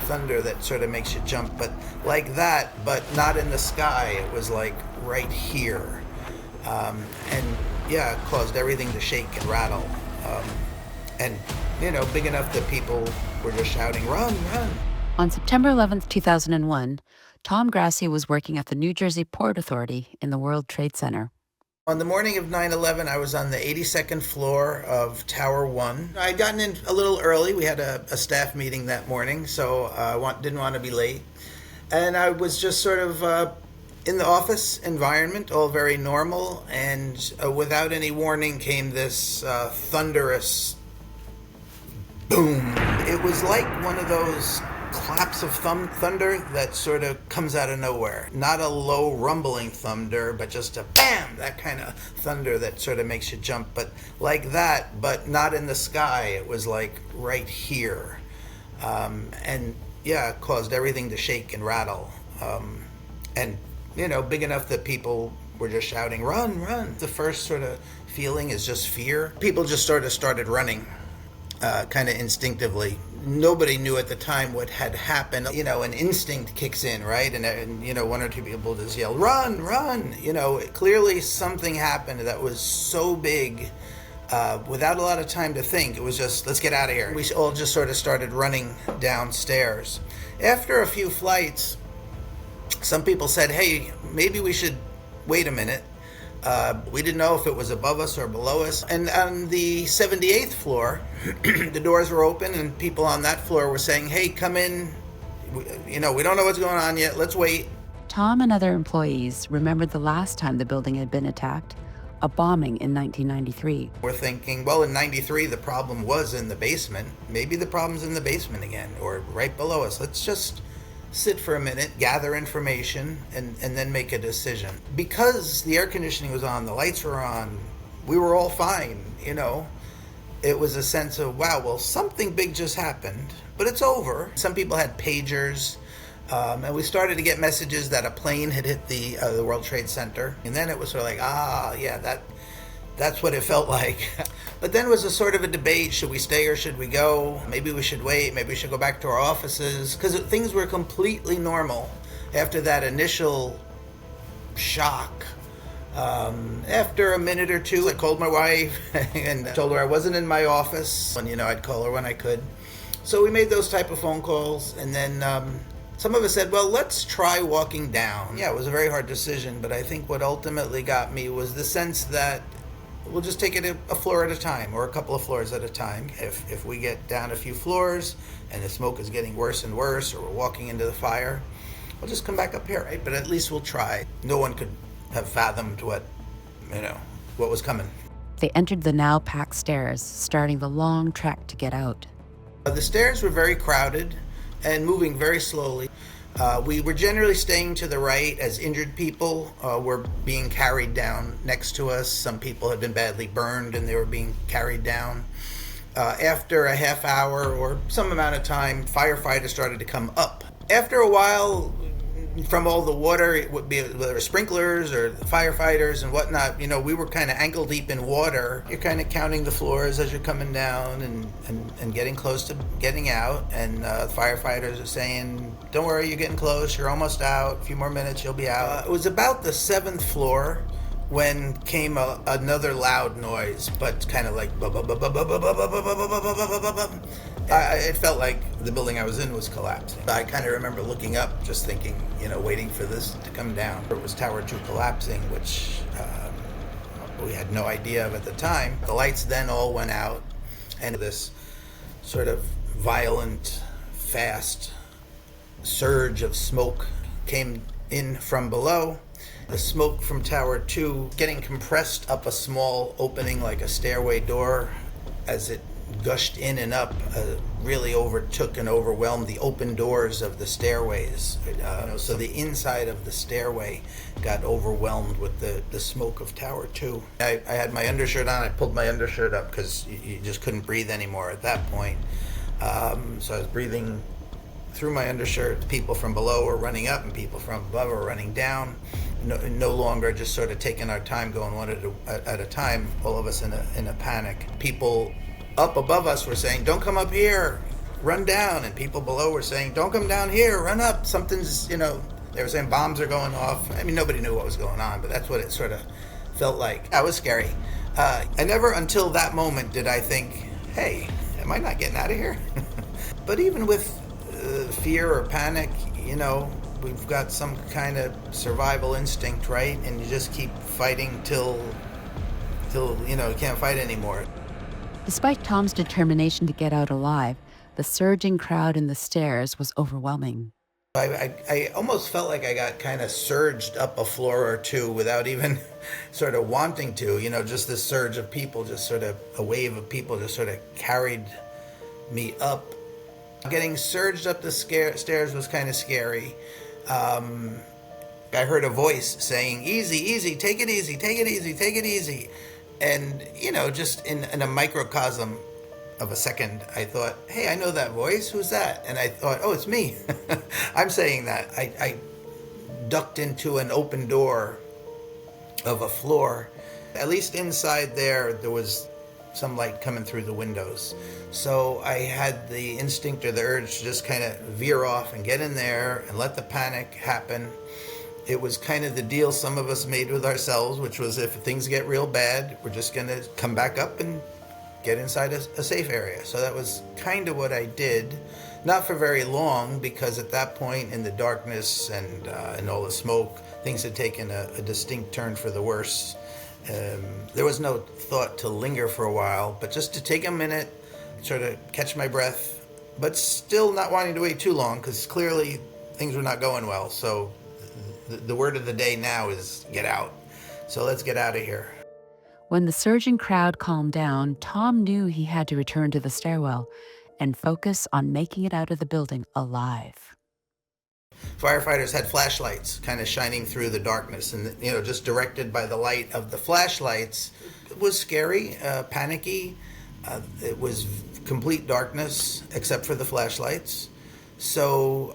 thunder that sort of makes you jump, but like that, but not in the sky. It was like right here. And yeah, it caused everything to shake and rattle. And, big enough that people were just shouting, "Run, run." On September 11th, 2001, Tom Grassi was working at the New Jersey Port Authority in the World Trade Center. On the morning of 9/11, I was on the 82nd floor of Tower 1. I'd gotten in a little early. We had a staff meeting that morning, so I didn't want to be late. And I was just sort of in the office environment, all very normal, and without any warning came this thunderous boom. It was like one of those claps of thunder that sort of comes out of nowhere. Not a low rumbling thunder, but just a bam, that kind of thunder that sort of makes you jump. But like that, but not in the sky. It was like right here. And yeah, it caused everything to shake and rattle. And, big enough that people were just shouting, "Run, run." The first sort of feeling is just fear. People just sort of started running. Kind of instinctively. Nobody knew at the time what had happened. An instinct kicks in, right? And one or two people just yell, "Run, run!" Clearly something happened that was so big, without a lot of time to think. It was just, let's get out of here. We all just sort of started running downstairs. After a few flights, some people said, "Hey, maybe we should wait a minute." We didn't know if it was above us or below us. And on the 78th floor, the doors were open and people on that floor were saying, "Hey, come in. We don't know what's going on yet. Let's wait." Tom and other employees remembered the last time the building had been attacked, a bombing in 1993. We're thinking, well, in 93, the problem was in the basement. Maybe the problem's in the basement again or right below us. Let's just sit for a minute, gather information, and then make a decision. Because the air conditioning was on, the lights were on, we were all fine, It was a sense of, wow, well, something big just happened, but it's over. Some people had pagers, and we started to get messages that a plane had hit the World Trade Center. And then it was sort of like, that's what it felt like. But then it was a sort of a debate, should we stay or should we go? Maybe we should wait, maybe we should go back to our offices, because things were completely normal after that initial shock. After a minute or two, I called my wife and told her I wasn't in my office, and I'd call her when I could. So we made those type of phone calls, and then some of us said, well, let's try walking down. Yeah, it was a very hard decision, but I think what ultimately got me was the sense that we'll just take it a floor at a time or a couple of floors at a time. If we get down a few floors and the smoke is getting worse and worse, or we're walking into the fire, we'll just come back up here, right? But at least we'll try. No one could have fathomed what was coming. They entered the now packed stairs, starting the long trek to get out. The stairs were very crowded and moving very slowly. We were generally staying to the right as injured people were being carried down next to us. Some people had been badly burned and they were being carried down. After a half hour or some amount of time, firefighters started to come up. After a while, from all the water, it would be whether it was sprinklers or the firefighters and whatnot, we were kind of ankle deep in water. You're kind of counting the floors as you're coming down and getting close to getting out. And the firefighters are saying, don't worry, you're getting close, you're almost out, a few more minutes, you'll be out. It was about the 7th floor when came another loud noise, but kind of like it felt like the building I was in was collapsing. I kind of remember looking up, just thinking, waiting for this to come down. It was Tower 2 collapsing, which we had no idea of at the time. The lights then all went out, and this sort of violent, fast surge of smoke came in from below. The smoke from Tower 2 getting compressed up a small opening like a stairway door as it gushed in and up, really overtook and overwhelmed the open doors of the stairways. So the inside of the stairway got overwhelmed with the smoke of Tower 2. I had my undershirt on. I pulled my undershirt up because you just couldn't breathe anymore at that point. So I was breathing through my undershirt. People from below were running up and people from above were running down. No longer just sort of taking our time, going one at a time, all of us in a panic. People up above us were saying, don't come up here, run down. And people below were saying, don't come down here, run up. Something's, they were saying bombs are going off. I mean, nobody knew what was going on, but that's what it sort of felt like. That was scary. I never, until that moment, did I think, hey, am I not getting out of here? But even with fear or panic, we've got some kind of survival instinct, right? And you just keep fighting till you can't fight anymore. Despite Tom's determination to get out alive, the surging crowd in the stairs was overwhelming. I almost felt like I got kind of surged up a floor or two without even sort of wanting to, just this surge of people, just sort of a wave of people just sort of carried me up. Getting surged up the stairs was kind of scary. I heard a voice saying, easy, easy, take it easy, take it easy, take it easy. And, just in a microcosm of a second, I thought, hey, I know that voice. Who's that? And I thought, oh, it's me. I'm saying that. I ducked into an open door of a floor. At least inside there was some light coming through the windows. So I had the instinct or the urge to just kind of veer off and get in there and let the panic happen. It was kind of the deal some of us made with ourselves, which was if things get real bad, we're just going to come back up and get inside a safe area. So that was kind of what I did. Not for very long, because at that point in the darkness and all the smoke, things had taken a distinct turn for the worse. There was no thought to linger for a while, but just to take a minute, sort of catch my breath, but still not wanting to wait too long, because clearly things were not going well. So the word of the day now is get out. So let's get out of here. When the surging crowd calmed down, Tom knew he had to return to the stairwell and focus on making it out of the building alive. Firefighters had flashlights kind of shining through the darkness, and just directed by the light of the flashlights. It was scary, panicky. It was complete darkness except for the flashlights. So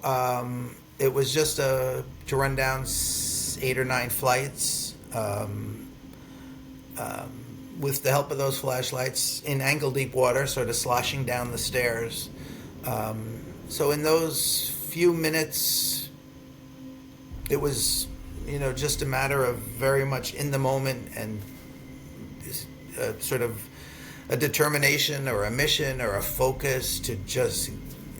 it was just to run down 8 or 9 flights with the help of those flashlights in ankle-deep water, sort of sloshing down the stairs. So in those few minutes, it was, just a matter of very much in the moment and sort of a determination or a mission or a focus to just,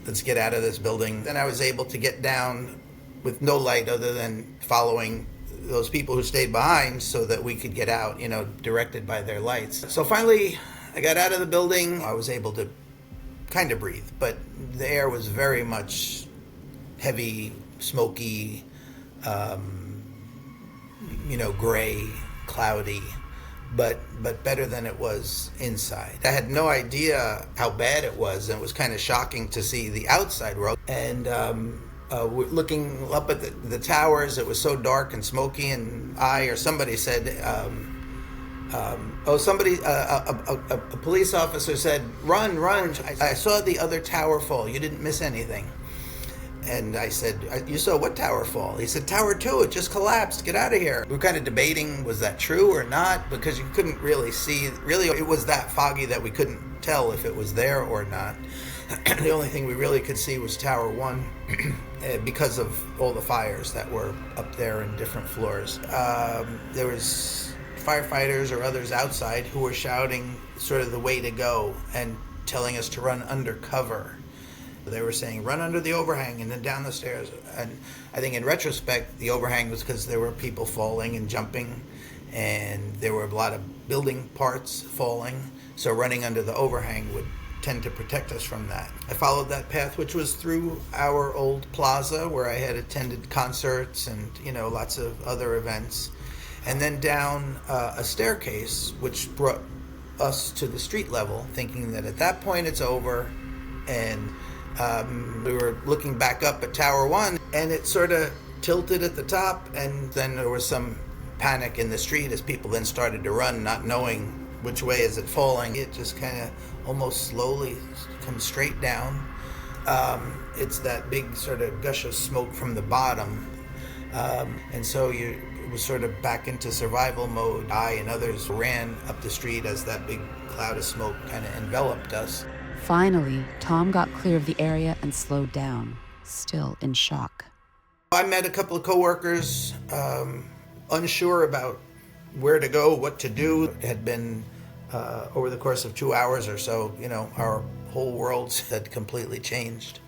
let's get out of this building. Then I was able to get down with no light other than following those people who stayed behind so that we could get out, directed by their lights. So finally, I got out of the building. I was able to kind of breathe, but the air was very much heavy, smoky, gray, cloudy, but better than it was inside. I had no idea how bad it was, and it was kind of shocking to see the outside world. And looking up at the towers, it was so dark and smoky, and somebody said, a police officer said, run. I saw the other tower fall. You didn't miss anything. And I said, you saw what tower fall? He said, Tower 2, it just collapsed. Get out of here. We were kind of debating, was that true or not? Because you couldn't really see. Really, it was that foggy that we couldn't tell if it was there or not. The only thing we really could see was Tower 1 because of all the fires that were up there in different floors. There was firefighters or others outside who were shouting sort of the way to go and telling us to run under cover. They were saying, run under the overhang and then down the stairs. And I think in retrospect, the overhang was because there were people falling and jumping, and there were a lot of building parts falling. So running under the overhang would tend to protect us from that. I followed that path, which was through our old plaza where I had attended concerts and, lots of other events. And then down a staircase, which brought us to the street level, thinking that at that point it's over. And we were looking back up at Tower 1, and it sort of tilted at the top, and then there was some panic in the street as people then started to run, not knowing which way is it falling. It just kind of almost slowly comes straight down. It's that big sort of gush of smoke from the bottom, and so it was sort of back into survival mode. I and others ran up the street as that big cloud of smoke kind of enveloped us. Finally, Tom got clear of the area and slowed down, still in shock. I met a couple of coworkers, unsure about where to go, what to do. It had been over the course of 2 hours or so, our whole world had completely changed.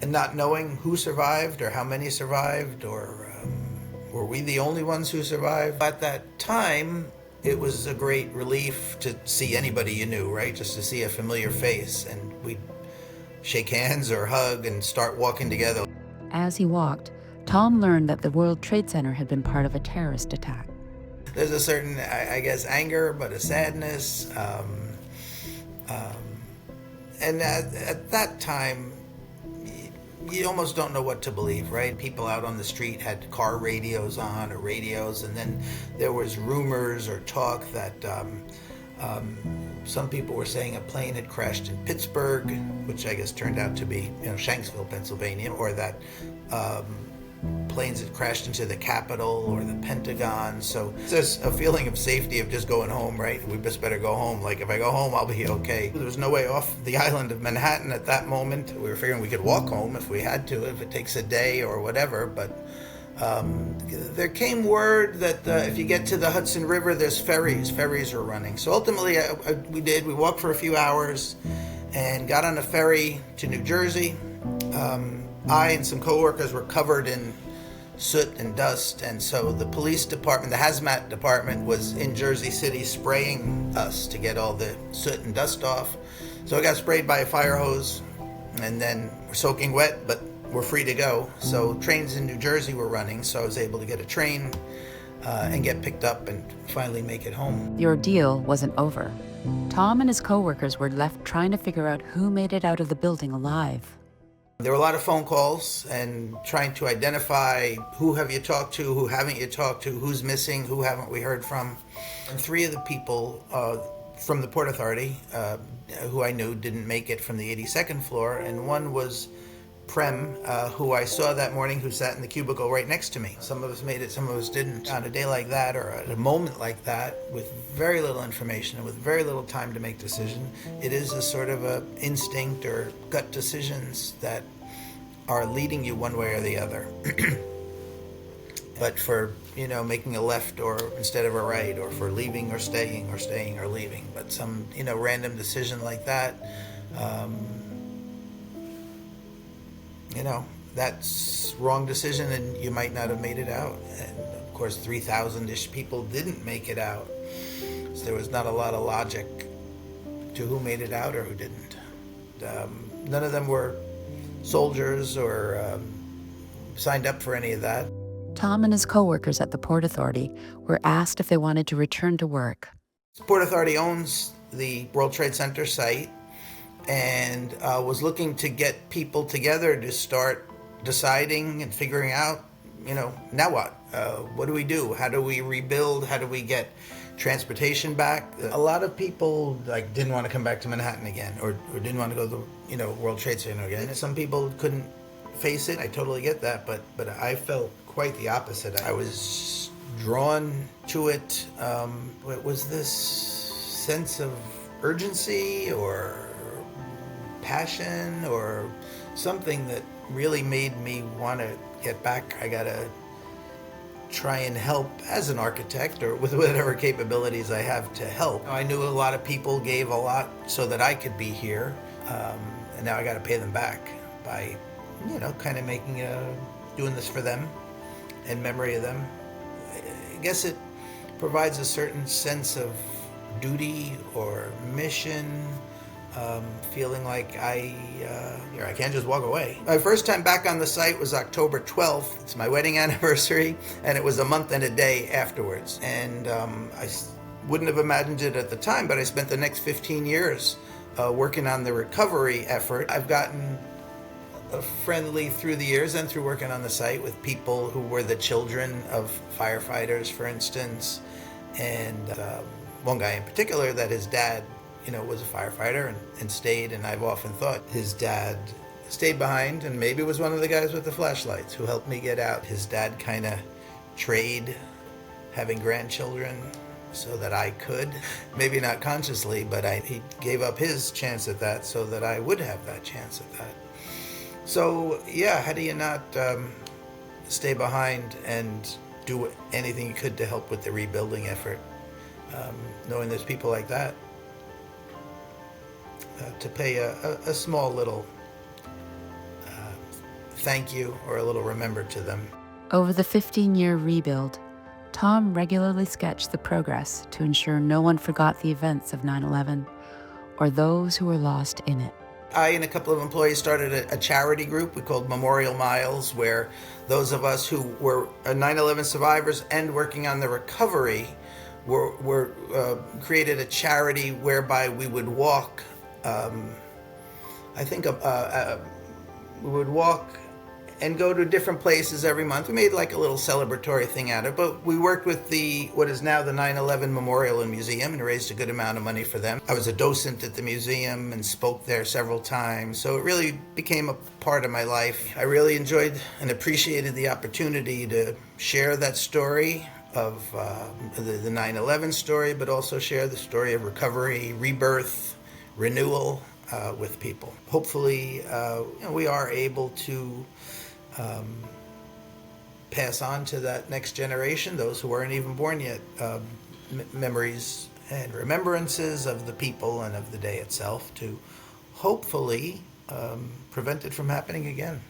And not knowing who survived or how many survived, or were we the only ones who survived? At that time, it was a great relief to see anybody you knew, right? Just to see a familiar face, and we'd shake hands or hug and start walking together. As he walked, Tom learned that the World Trade Center had been part of a terrorist attack. There's a certain, I guess, anger, but a sadness. And at that time, you almost don't know what to believe, right? People out on the street had car radios on, or radios, and then there was rumors or talk that some people were saying a plane had crashed in Pittsburgh, which I guess turned out to be, Shanksville, Pennsylvania, or that planes had crashed into the Capitol or the Pentagon. So there's a feeling of safety of just going home, right? We just better go home. Like, if I go home, I'll be okay. There was no way off the island of Manhattan at that moment. We were figuring we could walk home if we had to, if it takes a day or whatever. But there came word that if you get to the Hudson River, there's ferries. Ferries are running. So ultimately, we walked for a few hours and got on a ferry to New Jersey. I and some coworkers were covered in soot and dust, and so the police department, the hazmat department, was in Jersey City spraying us to get all the soot and dust off. So I got sprayed by a fire hose, and then we're soaking wet, but we're free to go. So trains in New Jersey were running, so I was able to get a train and get picked up and finally make it home. The ordeal wasn't over. Tom and his coworkers were left trying to figure out who made it out of the building alive. There were a lot of phone calls and trying to identify who have you talked to, who haven't you talked to, who's missing, who haven't we heard from. And 3 of the people from the Port Authority who I knew didn't make it from the 82nd floor, and one was Prem, who I saw that morning, who sat in the cubicle right next to me. Some of us made it, some of us didn't. On a day like that, or at a moment like that, with very little information and with very little time to make decision, it is a sort of a instinct or gut decisions that are leading you one way or the other. But for, making a left or instead of a right, or for leaving or staying or leaving, but some, random decision like that, that's wrong decision, and you might not have made it out. And of course, 3,000-ish people didn't make it out. So there was not a lot of logic to who made it out or who didn't. None of them were soldiers or signed up for any of that. Tom and his coworkers at the Port Authority were asked if they wanted to return to work. The Port Authority owns the World Trade Center site, and was looking to get people together to start deciding and figuring out, now what? What do we do? How do we rebuild? How do we get transportation back? A lot of people didn't want to come back to Manhattan again, or didn't want to go to the World Trade Center again. Some people couldn't face it. I totally get that, but I felt quite the opposite. I was drawn to it. It was this sense of urgency or passion or something that really made me want to get back. I gotta try and help as an architect, or with whatever capabilities I have to help. I knew a lot of people gave a lot so that I could be here, and now I got to pay them back by, kind of doing this for them in memory of them. I guess it provides a certain sense of duty or mission. Feeling like I can't just walk away. My first time back on the site was October 12th. It's my wedding anniversary, and it was a month and a day afterwards. And I wouldn't have imagined it at the time, but I spent the next 15 years working on the recovery effort. I've gotten friendly through the years and through working on the site with people who were the children of firefighters, for instance, and one guy in particular that his dad was a firefighter and stayed, and I've often thought his dad stayed behind and maybe was one of the guys with the flashlights who helped me get out. His dad kind of trade having grandchildren so that I could, maybe not consciously, but he gave up his chance at that so that I would have that chance at that. So yeah, how do you not stay behind and do anything you could to help with the rebuilding effort, knowing there's people like that, to pay a small little thank you or a little remember to them. Over the 15-year rebuild, Tom regularly sketched the progress to ensure no one forgot the events of 9/11 or those who were lost in it. I and a couple of employees started a charity group we called Memorial Miles, where those of us who were 9/11 survivors and working on the recovery were created a charity whereby we would walk. We would walk and go to different places every month. We made like a little celebratory thing out of it, but we worked with what is now the 9/11 Memorial and Museum and raised a good amount of money for them. I was a docent at the museum and spoke there several times, so it really became a part of my life. I really enjoyed and appreciated the opportunity to share that story of the 9/11 story, but also share the story of recovery, rebirth, renewal with people. Hopefully, we are able to pass on to that next generation, those who aren't even born yet, memories and remembrances of the people and of the day itself, to hopefully prevent it from happening again.